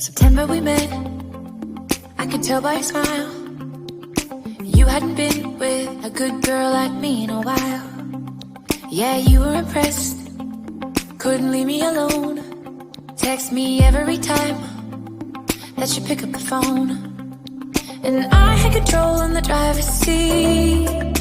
September we met, I could tell by your smile. You hadn't been with a good girl like me in a while. Yeah, you were impressed, couldn't leave me alone. Text me every time that you pick up the phone. And I had control in the driver's seat.